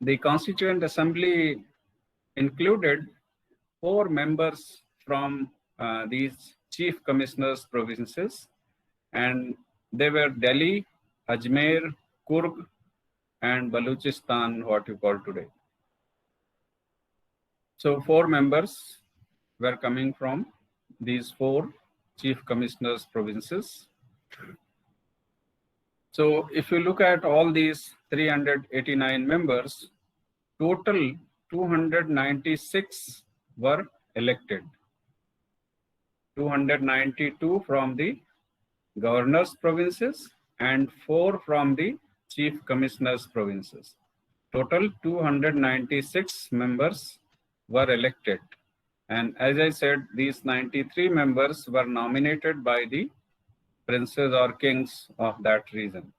The Constituent Assembly included 4 members from these chief commissioners provinces, and they were Delhi, Ajmer, Kurg, and Baluchistan, what you call today. So 4 members were coming from these 4 chief commissioners provinces. So if you look at all these 389 members, total 296 were elected. 292 from the governors provinces and 4 from the chief commissioners provinces. Total 296 members were elected. And as I said, these 93 members were nominated by the princes or kings of that region.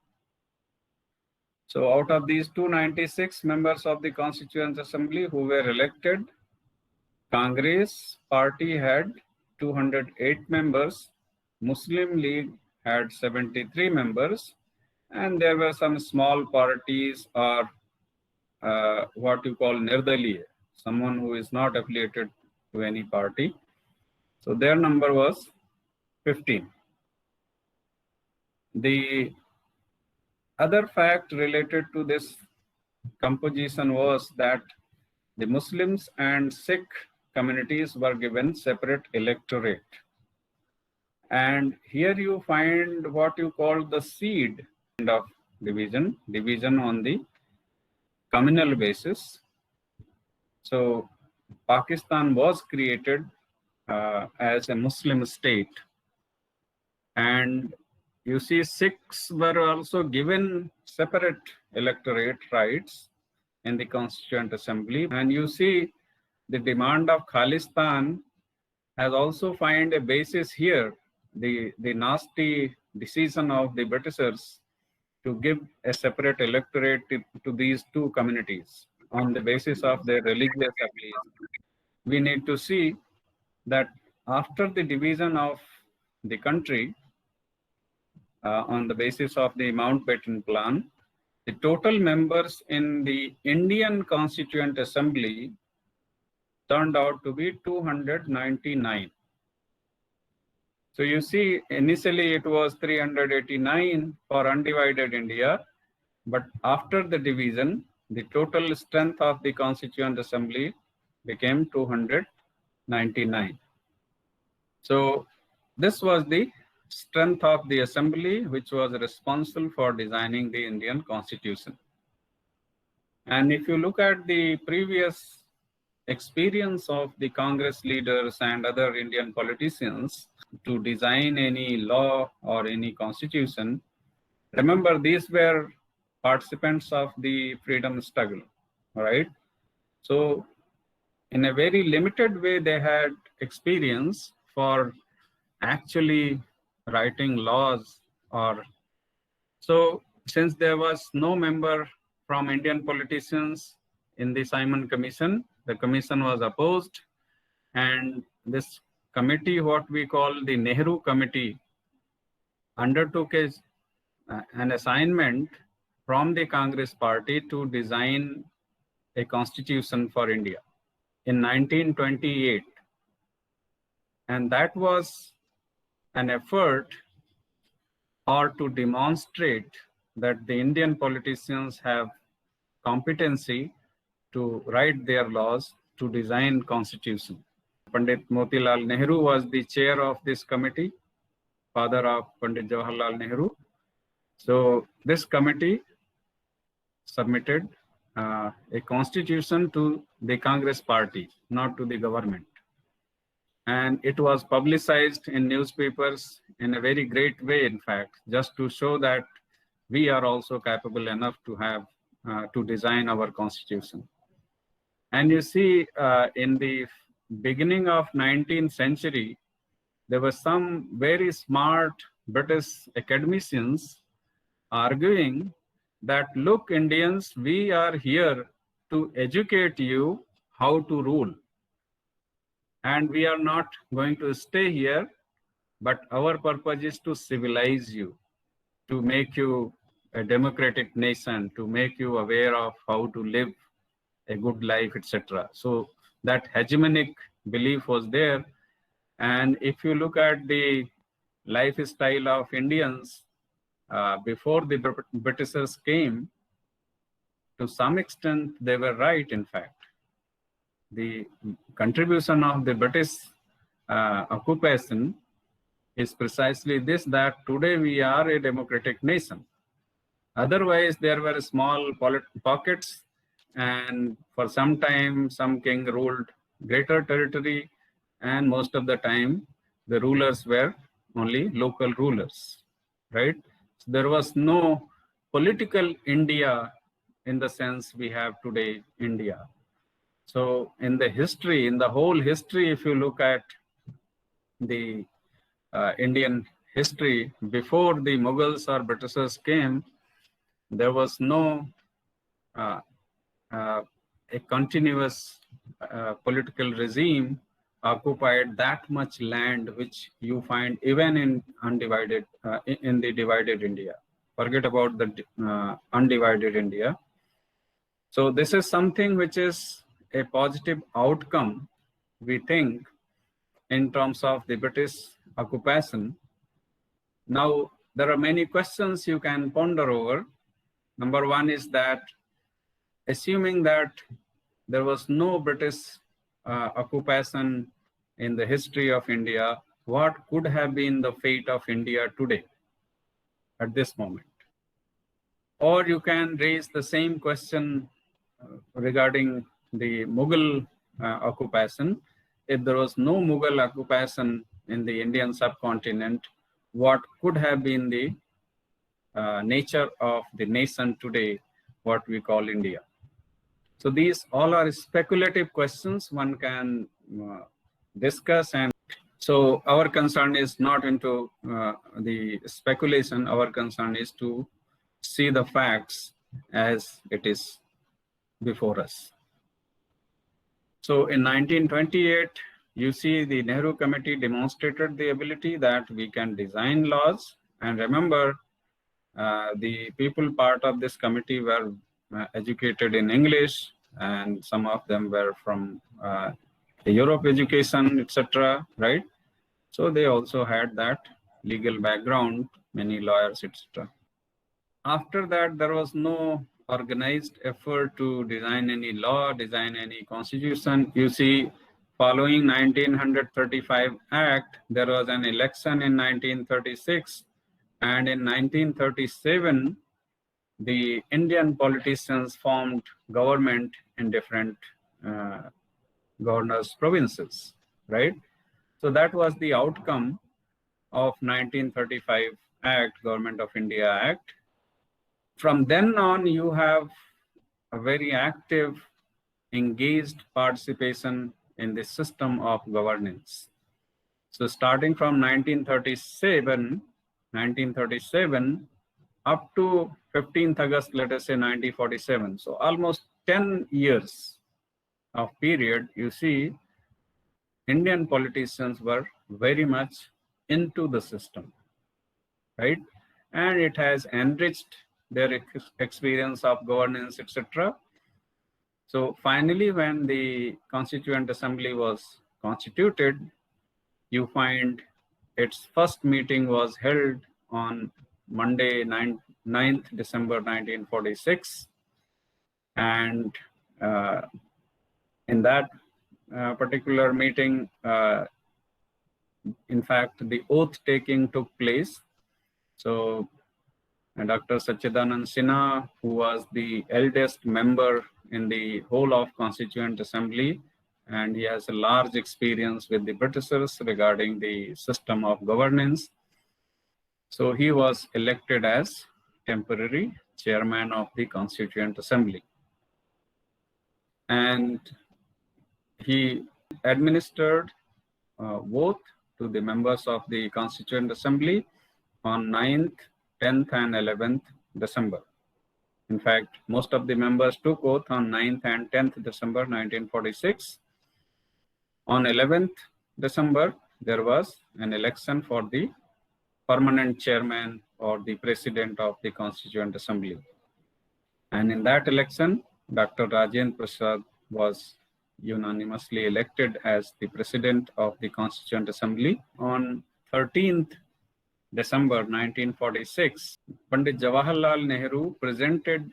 So out of these 296 members of the Constituent Assembly who were elected, Congress party had 208 members, Muslim League had 73 members, and there were some small parties or what you call Nirdaliya, someone who is not affiliated to any party. So their number was 15. The other fact related to this composition was that the Muslims and Sikh communities were given separate electorate. And here you find what you call the seed of division on the communal basis. So Pakistan was created as a Muslim state, and you see Sikhs were also given separate electorate rights in the Constituent Assembly, and you see the demand of Khalistan has also found a basis here, the nasty decision of the Britishers to give a separate electorate to these 2 communities on the basis of their religious affiliation. We need to see that after the division of the country on the basis of the Mountbatten Plan, the total members in the Indian Constituent Assembly turned out to be 299. So you see, initially it was 389 for undivided India, but after the division, the total strength of the Constituent Assembly became 299. So this was the strength of the assembly, which was responsible for designing the Indian Constitution. And if you look at the previous experience of the Congress leaders and other Indian politicians to design any law or any constitution, remember these were participants of the freedom struggle, right? So in a very limited way, they had experience for actually writing laws. Or so since there was no member from Indian politicians in the Simon Commission, the commission was opposed, and this committee, what we call the Nehru Committee, undertook an assignment from the Congress party to design a constitution for India in 1928. And that was an effort or to demonstrate that the Indian politicians have competency to write their laws, to design constitution. Pandit Motilal Nehru was the chair of this committee, father of Pandit Jawaharlal Nehru. So this committee submitted a constitution to the Congress party, not to the government. And it was publicized in newspapers in a very great way, in fact, just to show that we are also capable enough to have to design our constitution. And you see, in the beginning of 19th century, there were some very smart British academicians arguing that, look, Indians, we are here to educate you how to rule. And we are not going to stay here, but our purpose is to civilize you, to make you a democratic nation, to make you aware of how to live a good life, etc. So that hegemonic belief was there. And if you look at the lifestyle of Indians before the Britishers came, to some extent they were right. In fact, the contribution of the British occupation is precisely this, that today we are a democratic nation. Otherwise, there were small pockets, and for some time, some king ruled greater territory, and most of the time, the rulers were only local rulers, right? So there was no political India in the sense we have today, India. So in the history, in the whole history, if you look at the Indian history, before the Mughals or Britishers came, there was no a continuous political regime occupied that much land, which you find even in undivided in the divided India. Forget about the undivided India. So this is something which is a positive outcome, we think, in terms of the British occupation. Now, there are many questions you can ponder over. Number one is that, assuming that there was no British occupation in the history of India, what could have been the fate of India today at this moment? Or you can raise the same question regarding the Mughal occupation. If there was no Mughal occupation in the Indian subcontinent, what could have been the nature of the nation today, what we call India? So these all are speculative questions one can discuss. And so our concern is not into the speculation. Our concern is to see the facts as it is before us. So in 1928, you see the Nehru Committee demonstrated the ability that we can design laws. And remember, the people part of this committee were educated in English, and some of them were from Europe education, etc. Right? So they also had that legal background, many lawyers, etc. After that, there was no organized effort to design any law, design any constitution. You see, following 1935 Act, there was an election in 1936, and in 1937, the Indian politicians formed government in different governors' provinces, right? So that was the outcome of 1935 Act, Government of India Act. From then on, you have a very active, engaged participation in the system of governance. So starting from 1937 up to 15th August, let us say 1947. So almost 10 years of period, you see, Indian politicians were very much into the system, right? And it has enriched their experience of governance, etc. So finally, when the Constituent Assembly was constituted, you find its first meeting was held on Monday, 9th December 1946. And in that particular meeting, in fact, the oath taking took place. So Dr. Sachidanand Sinha, who was the eldest member in the whole of Constituent Assembly, and he has a large experience with the Britishers regarding the system of governance. So he was elected as temporary chairman of the Constituent Assembly. And he administered oath to the members of the Constituent Assembly on 9th, 10th and 11th December. In fact, most of the members took oath on 9th and 10th December 1946. On 11th December, there was an election for the permanent chairman or the president of the Constituent Assembly. And in that election, Dr. Rajendra Prasad was unanimously elected as the President of the Constituent Assembly. On 13th December 1946, Pandit Jawaharlal Nehru presented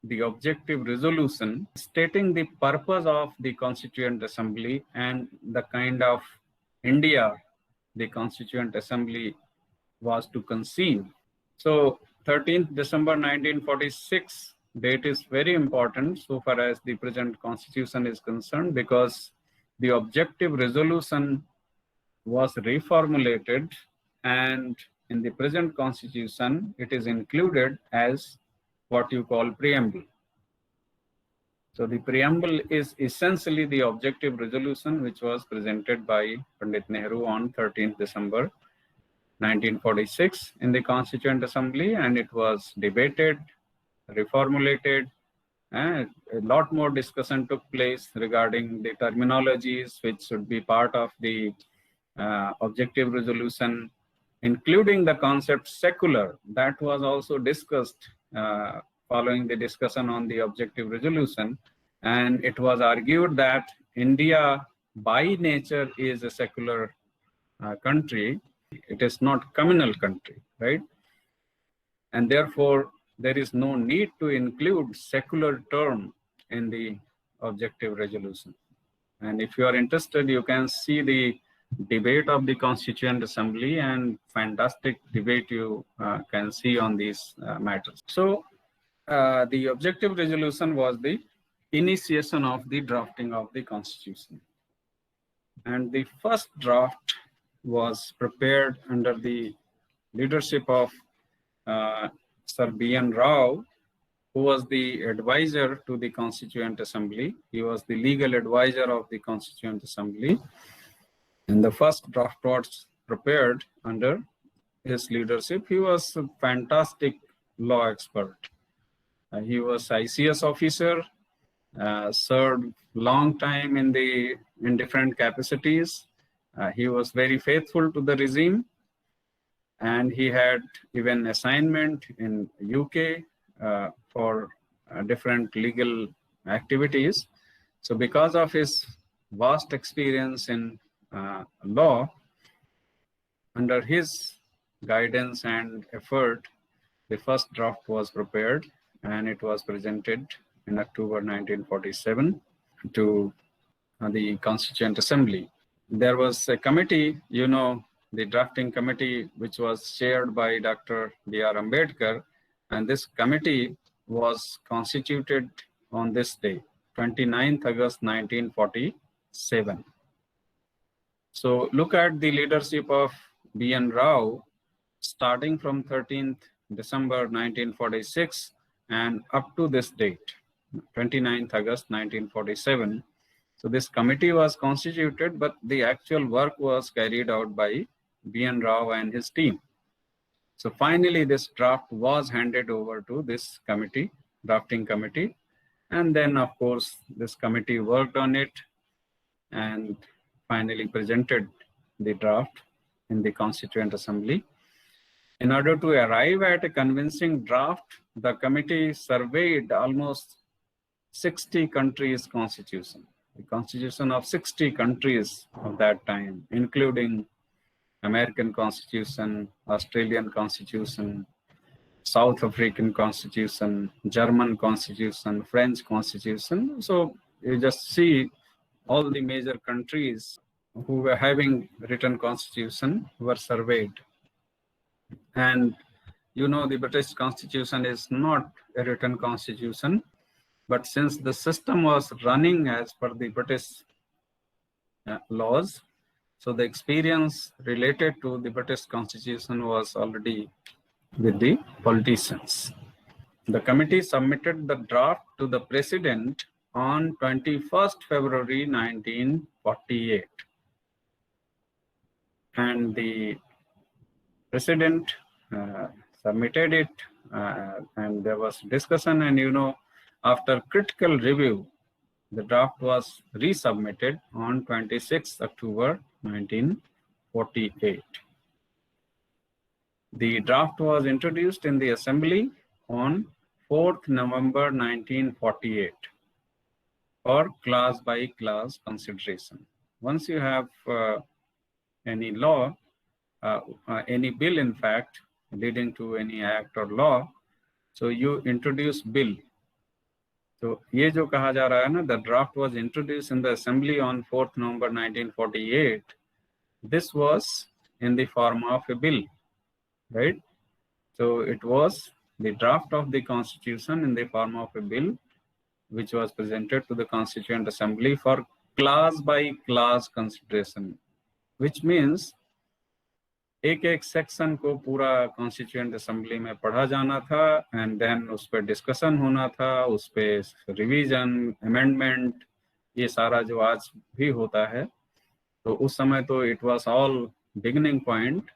the objective resolution stating the purpose of the Constituent Assembly and the kind of India the Constituent Assembly was to conceive. So 13th December 1946 date is very important so far as the present constitution is concerned, because the objective resolution was reformulated, and in the present constitution it is included as what you call preamble. So the preamble is essentially the objective resolution which was presented by Pandit Nehru on 13th December 1946 in the Constituent Assembly, and it was debated, reformulated, and a lot more discussion took place regarding the terminologies which should be part of the objective resolution, including the concept secular. That was also discussed following the discussion on the objective resolution, and it was argued that India by nature is a secular country. It is not communal country, right? And therefore, there is no need to include secular term in the objective resolution. And if you are interested, you can see the debate of the Constituent Assembly, and fantastic debate you can see on these matters. So the objective resolution was the initiation of the drafting of the Constitution. And the first draft was prepared under the leadership of Sir B.N. Rao, who was the advisor to the Constituent Assembly. He was the legal advisor of the Constituent Assembly. And the first draft was prepared under his leadership. He was a fantastic law expert. He was ICS officer, served long time in different capacities. He was very faithful to the regime, and he had even assignment in UK for different legal activities. So because of his vast experience in law, under his guidance and effort, the first draft was prepared, and it was presented in October 1947 to the Constituent Assembly. There was a committee, the drafting committee, which was chaired by Dr. B.R. Ambedkar, and this committee was constituted on this day, 29th August 1947. So look at the leadership of B.N. Rao, starting from 13th December 1946 and up to this date, 29th August 1947. So this committee was constituted, but the actual work was carried out by B.N. Rao and his team. So finally, this draft was handed over to this committee, drafting committee. And then, of course, this committee worked on it and finally presented the draft in the Constituent Assembly. In order to arrive at a convincing draft, the committee surveyed almost 60 countries' constitution. The constitution of 60 countries of that time, including American Constitution, Australian Constitution, South African Constitution, German Constitution, French Constitution. So you just see all the major countries who were having written constitution were surveyed. And the British Constitution is not a written constitution, but since the system was running as per the British laws, so the experience related to the British Constitution was already with the politicians. The committee submitted the draft to the President on 21st February 1948. And the President submitted it, and there was discussion, and after critical review, the draft was resubmitted on 26 October 1948. The draft was introduced in the Assembly on 4th November 1948. or class by class consideration. Once you have any law, any bill in fact, leading to any act or law, so you introduce bill. तो ये जो कहा जा रहा है ना, the draft was introduced in the assembly on 4th November 1948. This was in the form of a bill, right? So it was the draft of the constitution in the form of a bill, which was presented to the Constituent Assembly for class by class consideration, which means एक एक section को पूरा constituent assembly में पढ़ा जाना था and then उस पर डिस्कशन होना था, उस पर रिवीजन, अमेंडमेंट, ये सारा जो आज भी होता है, तो उस समय तो it was all beginning point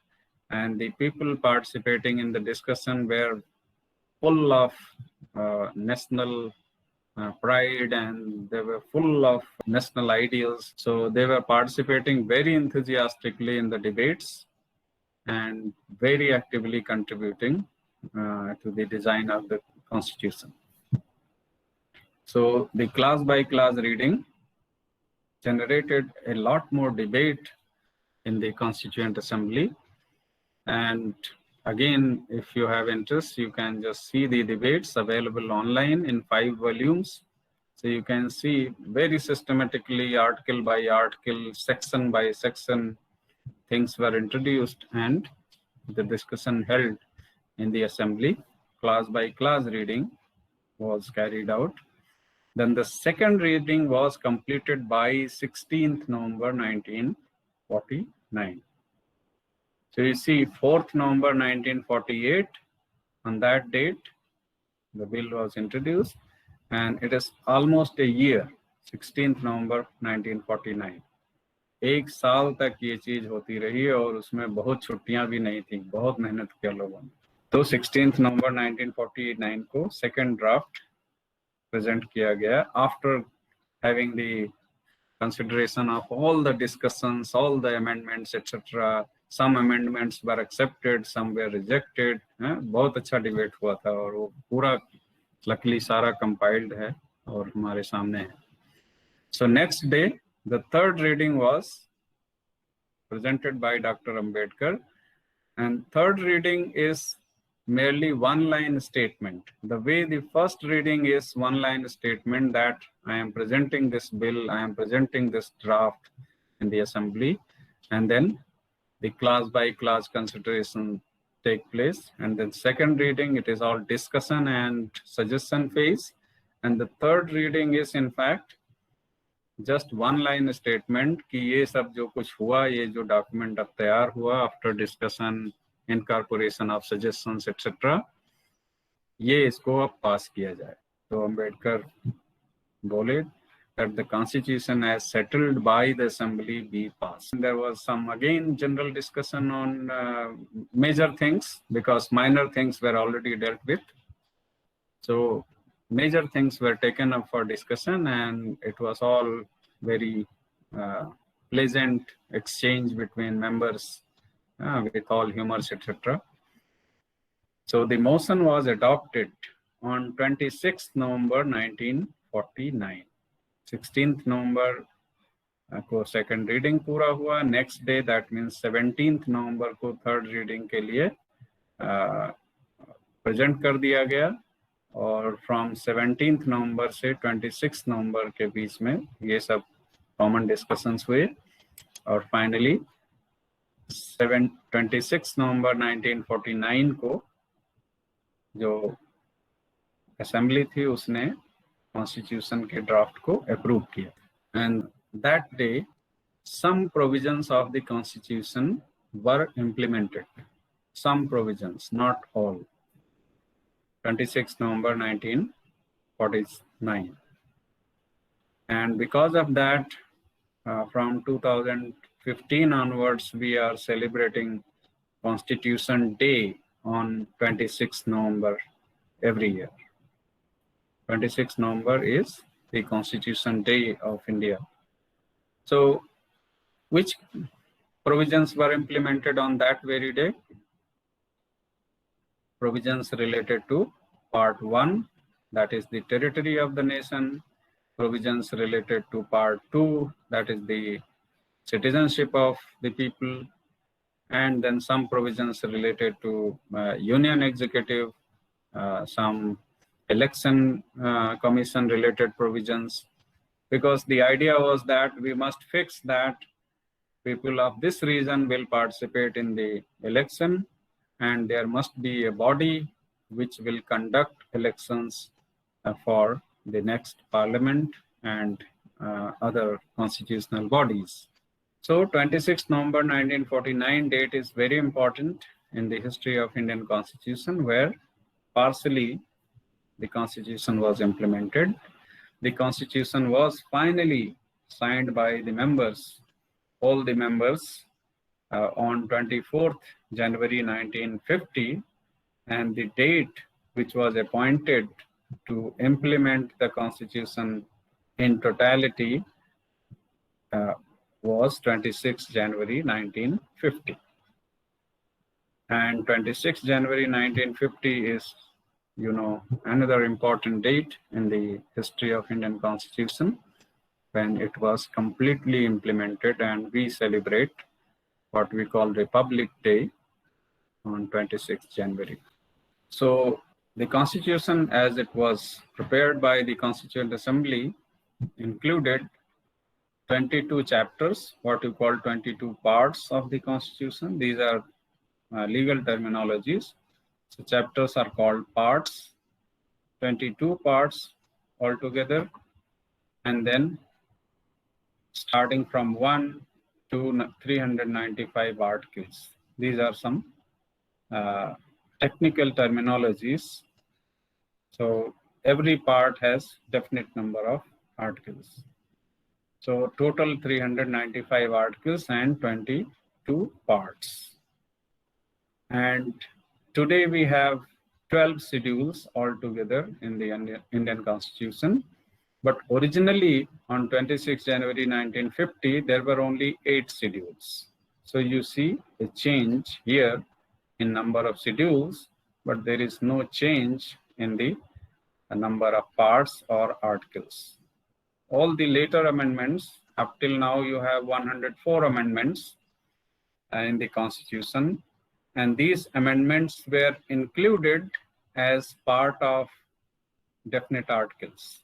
and the people participating in the discussion were full of national pride and they were full of national ideals. So they were participating very enthusiastically in the debates and very actively contributing to the design of the constitution. So the class by class reading generated a lot more debate in the Constituent Assembly. And again, if you have interest, you can just see the debates available online in 5 volumes. So you can see very systematically, article by article, section by section, things were introduced and the discussion held in the assembly. Class by class reading was carried out. Then the second reading was completed by 16th November 1949. So you see 4th November 1948, on that date, the bill was introduced and it is almost a year, 16th November 1949. एक साल तक ये चीज होती रही और उसमें बहुत छुट्टियां भी नहीं थी, बहुत मेहनत किया लोगों ने. तो 16th November 1949 को सेकेंड ड्राफ्ट प्रेजेंट किया गया after having the consideration of all the discussions, all the amendments, etc. Some amendments were accepted, some were rejected. बहुत अच्छा डिबेट हुआ था और वो पूरा लकीली सारा compiled है और हमारे सामने है. So next day, the third reading was presented by Dr. Ambedkar, and third reading is merely one-line statement. The way the first reading is one-line statement that I am presenting this bill, I am presenting this draft in the assembly, and then the class by class consideration take place. And then second reading, it is all discussion and suggestion phase. And the third reading is in fact just one-line statement कि ये सब जो कुछ हुआ, ये जो document अब तैयार हुआ after discussion, incorporation of suggestions, etc. ये इसको अब पास किया जाए. तो अम्बेडकर बोले that the constitution as settled by the assembly be passed. There was some again general discussion on major things because minor things were already dealt with. So major things were taken up for discussion and it was all very pleasant exchange between members with all humors, etc. So the motion was adopted on 26th November 1949. 16th November को second reading पूरा हुआ. Next day, that means 17th November को third reading के लिए present कर दिया गया और from 17th November से 26th November के बीच में ये सब common discussions हुए और finally 26 November 1949 को जो assembly थी उसने Constitution के draft को approve किया. And that day, some provisions of the Constitution were implemented. Some provisions, not all. 26 November 1949. And because of that, from 2015 onwards, we are celebrating Constitution Day on 26 November every year. 26 November is the Constitution Day of India. So, which provisions were implemented on that very day? Provisions related to Part 1, that is the territory of the nation. provisions related to part 2, that is the citizenship of the people, and then some provisions related to union executive, some election commission related provisions, because the idea was that we must fix that people of this region will participate in the election, and there must be a body which will conduct elections for the next parliament and other constitutional bodies. So 26 November 1949 date is very important in the history of Indian Constitution, where partially the Constitution was implemented. The Constitution was finally signed by the members, all the members, on 24th January 1950, and the date which was appointed to implement the Constitution in totality was 26 January 1950. And 26 January 1950 is, another important date in the history of Indian Constitution, when it was completely implemented, and we celebrate what we call Republic Day on 26 January. So the Constitution, as it was prepared by the Constituent Assembly, included 22 chapters, what you call 22 parts of the Constitution. These are legal terminologies. So chapters are called parts, 22 parts altogether, and then starting from 1 to 395 articles. These are some technical terminologies. So every part has definite number of articles. So total 395 articles and 22 parts. And today we have 12 schedules altogether in the Indian Constitution. But originally on 26 January 1950, there were only 8 schedules. So you see a change here in number of schedules, but there is no change in the number of parts or articles. All the later amendments, up till now you have 104 amendments in the Constitution, and these amendments were included as part of definite articles.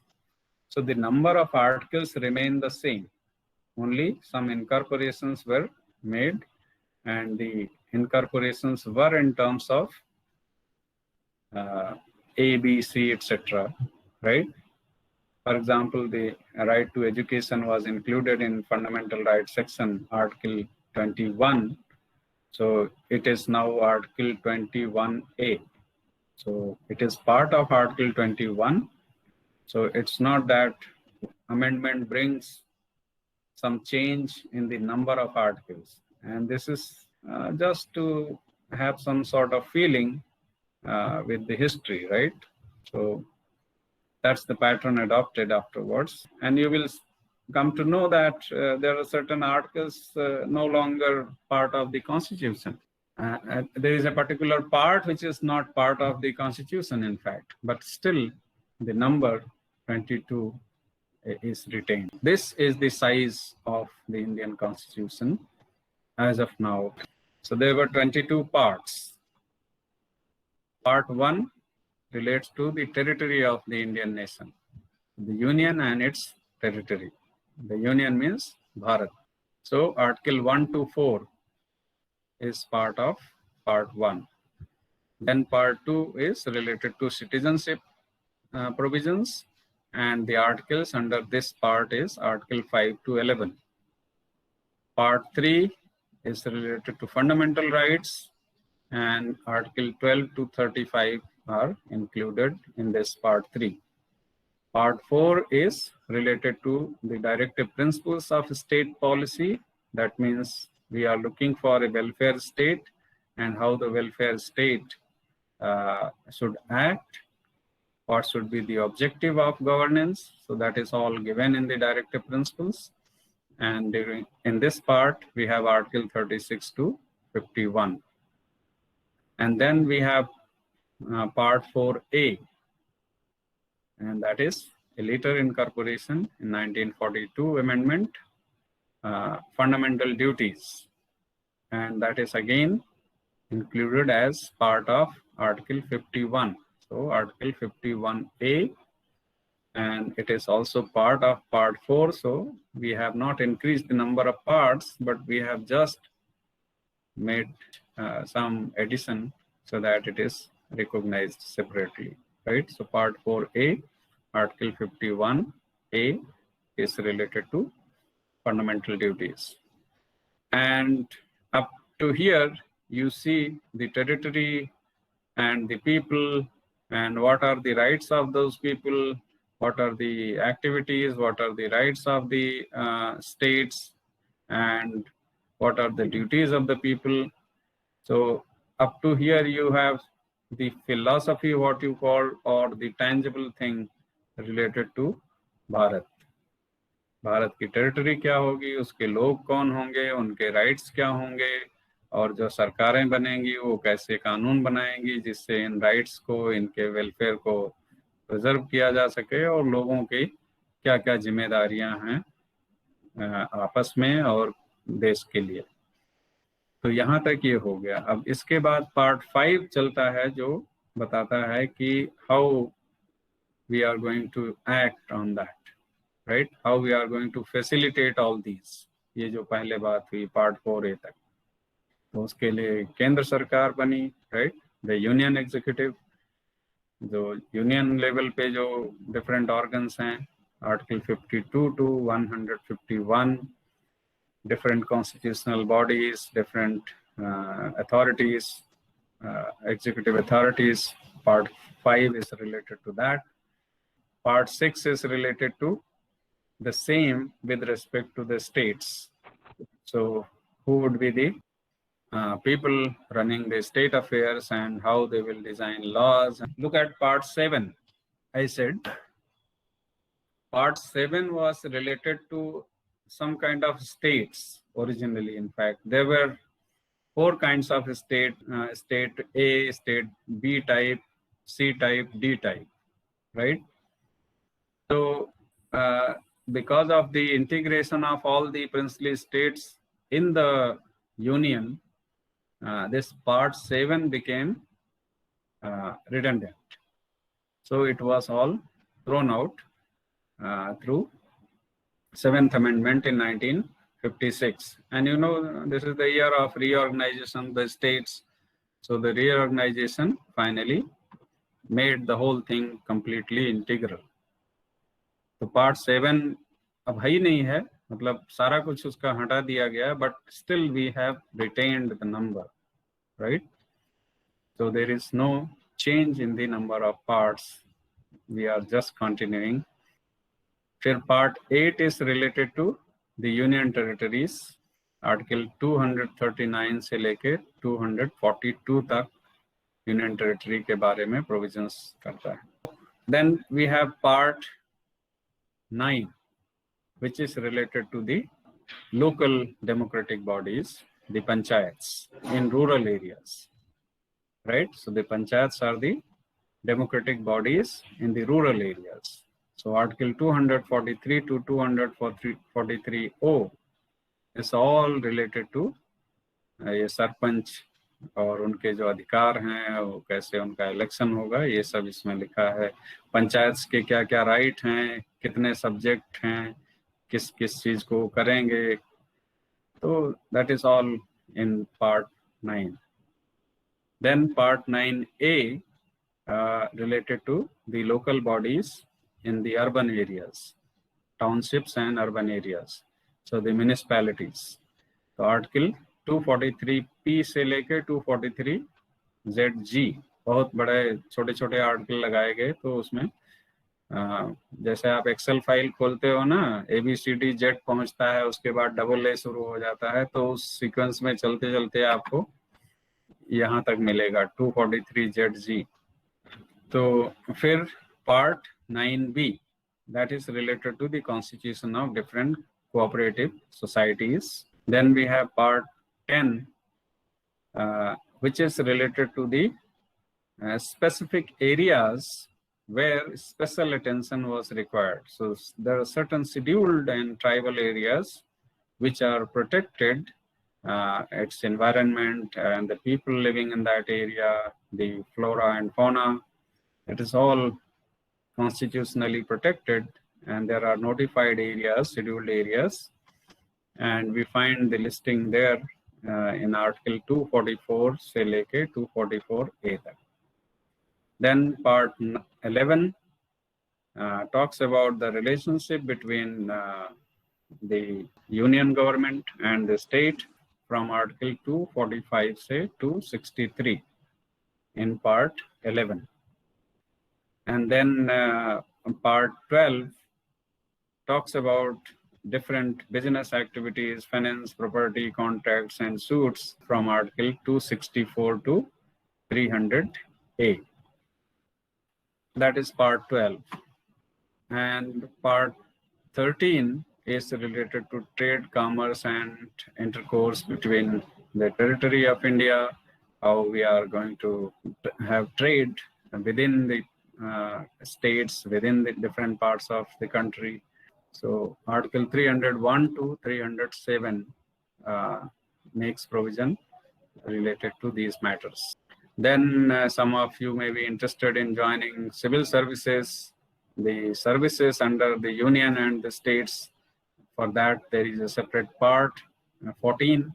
So the number of articles remain the same, only some incorporations were made, and the incorporations were in terms of A, B, C, etc., right? For example, the right to education was included in Fundamental Rights section, Article 21. So it is now Article 21A. So it is part of Article 21. So it's not that amendment brings some change in the number of articles. And this is just to have some sort of feeling with the history, right? So that's the pattern adopted afterwards. And you will come to know that there are certain articles no longer part of the Constitution. There is a particular part which is not part of the Constitution, in fact, but still the number 22 is retained. This is the size of the Indian Constitution as of now. So there were 22 parts. Part 1 relates to the territory of the Indian nation, the Union and its territory. The Union means Bharat. So Article 1 to 4 is part of Part 1. Then Part 2 is related to citizenship provisions, and the articles under this part is Article 5 to 11. Part 3 is related to fundamental rights, and Article 12 to 35 are included in this Part 3. Part 4 is related to the directive principles of state policy. That means we are looking for a welfare state and how the welfare state should act, what should be the objective of governance. So that is all given in the directive principles. And in this part, we have Article 36 to 51. And then we have Part 4A, and that is a later incorporation in 1942 amendment, fundamental duties, and that is again included as part of Article 51. So Article 51A, and it is also part of Part 4. So we have not increased the number of parts, but we have just made some addition so that it is recognized separately, right? So Part 4A, Article 51A is related to fundamental duties. And up to here, you see the territory and the people and what are the rights of those people, what are the activities, what are the rights of the states, and what are the duties of the people. So up to here you have the philosophy, what you call, or the tangible thing related to Bharat. Bharat की territory क्या होगी, उसके लोग कौन होंगे, उनके rights क्या होंगे, और जो सरकारें बनेंगी वो कैसे कानून बनाएंगी जिससे इन राइट्स को, इनके वेलफेयर को प्रिजर्व किया जा सके, और लोगों की क्या क्या जिम्मेदारियां हैं आपस में और देश के लिए. तो यहाँ तक ये हो गया. अब इसके बाद पार्ट 5 चलता है जो बताता है कि how we are going to act on that, right, how we are going to facilitate all these. ये जो पहले बात हुई पार्ट 4A तक, तो उसके लिए केंद्र सरकार बनी, राइट, द यूनियन एग्जीक्यूटिव, जो यूनियन लेवल पे जो डिफरेंट ऑर्गन्स हैं, article 52 to 151, different constitutional bodies, different authorities, executive authorities. Part 5 is related to that. Part 6 is related to the same with respect to the states. So who would be the people running the state affairs and how they will design laws. Look at Part 7. I said Part 7 was related to some kind of states originally. In fact, there were 4 kinds of state: state A, state B type, C type, D type, right? So because of the integration of all the princely states in the union, this Part 7 became redundant. So it was all thrown out through 7th Amendment in 1956. And you know, this is the year of reorganization of the states. So the reorganization finally made the whole thing completely integral. तो Part 7 अब है ही नहीं है, मतलब सारा कुछ उसका हटा दिया गया, but still we have retained the number, right? So there is no change in the number of parts. We are just continuing. फिर Part 8 is related to the union territories. Article 239 से लेके 242 तक union territory के बारे में provisions करता है. Then we have Part 9, which is related to the local democratic bodies, the panchayats in rural areas, right? So the panchayats are the democratic bodies in the rural areas. So Article 243 to 243O is all related to ये सरपंच और उनके जो अधिकार हैं, वो कैसे उनका election होगा, ये सब इसमें लिखा है. पंचायत के क्या क्या राइट हैं, कितने सब्जेक्ट हैं, किस किस चीज को करेंगे, तो that is all in Part 9. Then Part 9A related to the local bodies in the urban areas, townships and urban areas. So the municipalities. So Article 243P से लेके 243ZG, बहुत बड़े छोटे छोटे आर्टिकल लगाए गए. तो उसमें जैसे आप एक्सेल फाइल खोलते हो ना, ABCD Z पहुंचता है, उसके बाद AA शुरू हो जाता है, तो उस सीक्वेंस में चलते चलते आपको यहाँ तक मिलेगा 243ZG. तो फिर Part 9B, that is related to the constitution of different cooperative societies. Then we have Part 10, which is related to the specific areas where special attention was required. So there are certain scheduled and tribal areas which are protected, its environment and the people living in that area, the flora and fauna, it is all constitutionally protected, and there are notified areas, scheduled areas, and we find the listing there in Article 244 से लेके 244A तक. Then part 11 talks about the relationship between the union government and the state from Article 245 से 263 in part 11. And then part 12 talks about different business activities, finance, property, contracts, and suits from Article 264 to 300A. That is part 12. And part 13 is related to trade, commerce, and intercourse between the territory of India, how we are going to have trade within the states, within the different parts of the country. So Article 301 to 307 makes provision related to these matters. Then some of you may be interested in joining civil services, the services under the union and the states. For that, there is a separate part, 14.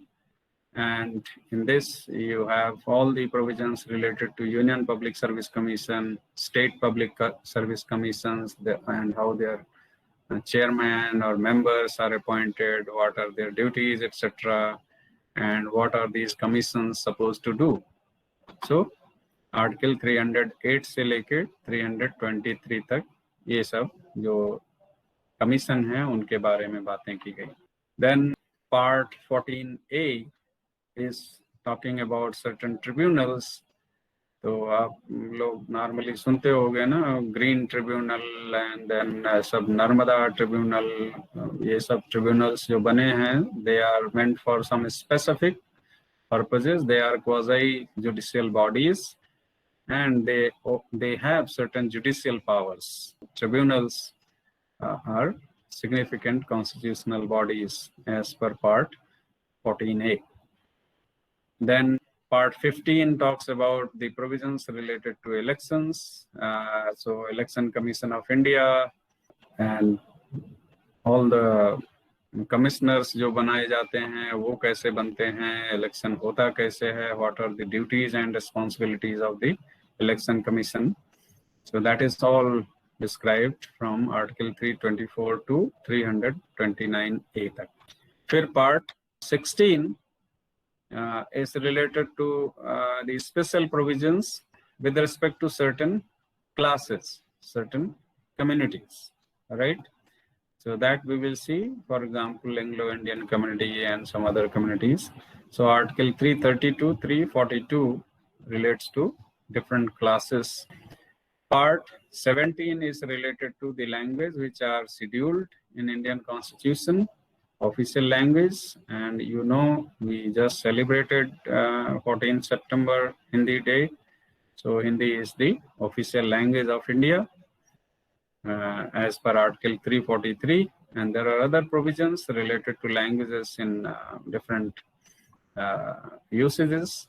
And in this, you have all the provisions related to Union Public Service Commission, State Public Service Commissions, and how their chairman or members are appointed, what are their duties, etc., and what are these commissions supposed to do. So, Article 308 से लेके 323 तक ये सब जो commission है उनके बारे में बातें की गई. Then part 14A is talking about certain tribunals. तो आप लोग नॉर्मली सुनते होंगे ना, ग्रीन ट्रिब्यूनल एंड देन सब नर्मदा ट्रिब्यूनल, ये सब ट्रिब्यूनल्स जो बने हैं, they are meant for some specific purposes. They are quasi judicial bodies and they have certain judicial powers. Tribunals are significant constitutional bodies as per part 14A. Then part 15 talks about the provisions related to elections. So Election Commission of India and all the commissioners जो बनाए जाते हैं वो कैसे बनते हैं, election होता कैसे है, what are the duties and responsibilities of the election commission. So that is all described from Article 324 to 329A तक. फिर part 16 is related to the special provisions with respect to certain classes, certain communities, right? So that we will see, for example, Anglo-Indian community and some other communities. So Article 332, 342 relates to different classes. Part 17 is related to the language which are scheduled in Indian Constitution, official language. And you know, we just celebrated 14th September Hindi Day. So Hindi is the official language of India. As per Article 343, and there are other provisions related to languages in different usages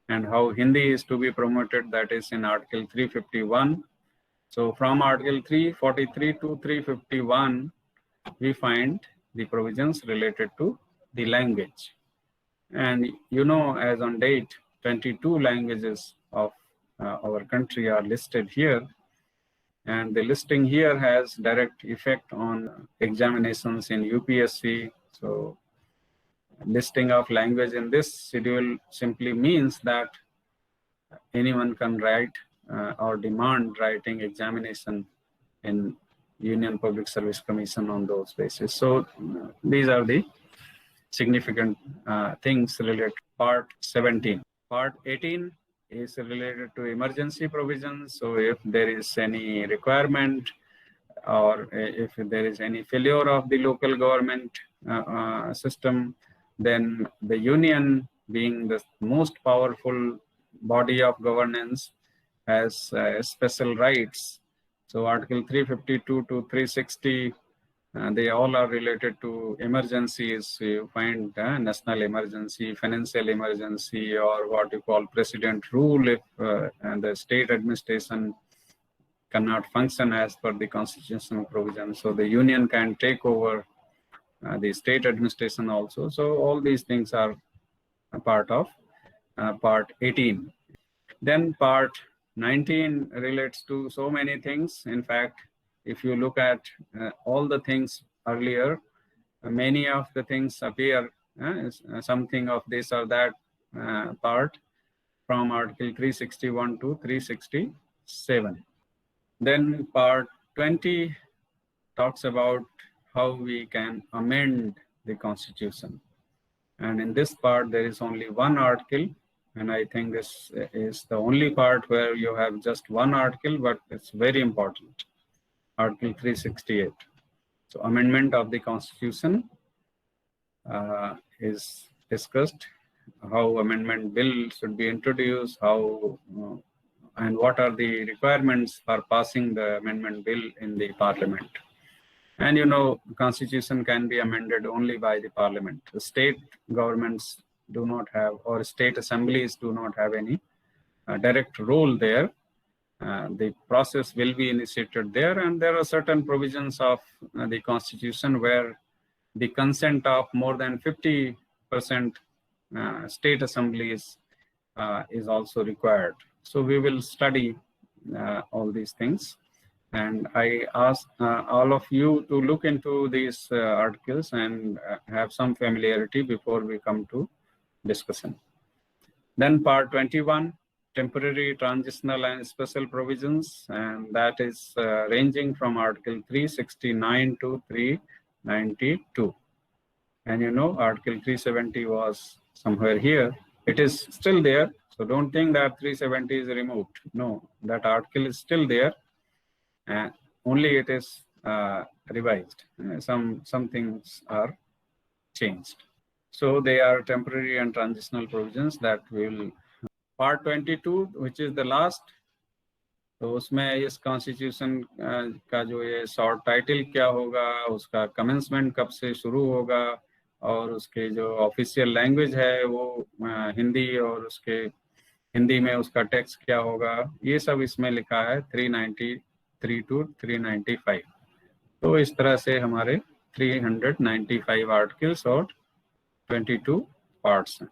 and how Hindi is to be promoted, that is in Article 351. So from Article 343 to 351, we find the provisions related to the language. And you know, as on date, 22 languages of our country are listed here. And the listing here has direct effect on examinations in UPSC. So listing of language in this schedule simply means that anyone can write or demand writing examination in Union Public Service Commission on those basis. So these are the significant things related to part 17. Part 18 is related to emergency provisions. So if there is any requirement or if there is any failure of the local government system, then the union, being the most powerful body of governance, has special rights So Article 352 to 360, they all are related to emergencies. You find national emergency, financial emergency, or what you call precedent rule if and the state administration cannot function as per the constitutional provision. So the union can take over the state administration also. So all these things are a part of part 18. Then part 19 relates to so many things. In fact, if you look at all the things earlier, many of the things appear something of this or that part from Article 361 to 367. Then part 20 talks about how we can amend the Constitution. And in this part, there is only one article. And I think this is the only part where you have just one article, but it's very important. Article 368. So amendment of the Constitution is discussed, how amendment bill should be introduced, how and what are the requirements for passing the amendment bill in the Parliament. And you know, Constitution can be amended only by the Parliament. The state governments do not have, or state assemblies do not have any direct role there. The process will be initiated there, and there are certain provisions of the Constitution where the consent of more than 50% state assemblies is also required. So we will study all these things. And I ask all of you to look into these articles and have some familiarity before we come to discussion. Then part 21, temporary, transitional, and special provisions, and that is ranging from Article 369 to 392. And you know, Article 370 was somewhere here. It is still there, so don't think that 370 is removed. No, that article is still there. Only it is revised. Some things are changed. So they are temporary and transitional provisions that will. Part 22, which is the last. तो उसमें इस constitution का जो ये short title क्या होगा, उसका commencement कब से शुरू होगा, और उसके जो ऑफिशियल लैंग्वेज है वो हिंदी, और उसके हिंदी में उसका टेक्स्ट क्या होगा, ये सब इसमें लिखा है 393 to 395. तो इस तरह से हमारे 395 आर्टिकल्स और 22 पार्ट्स हैं.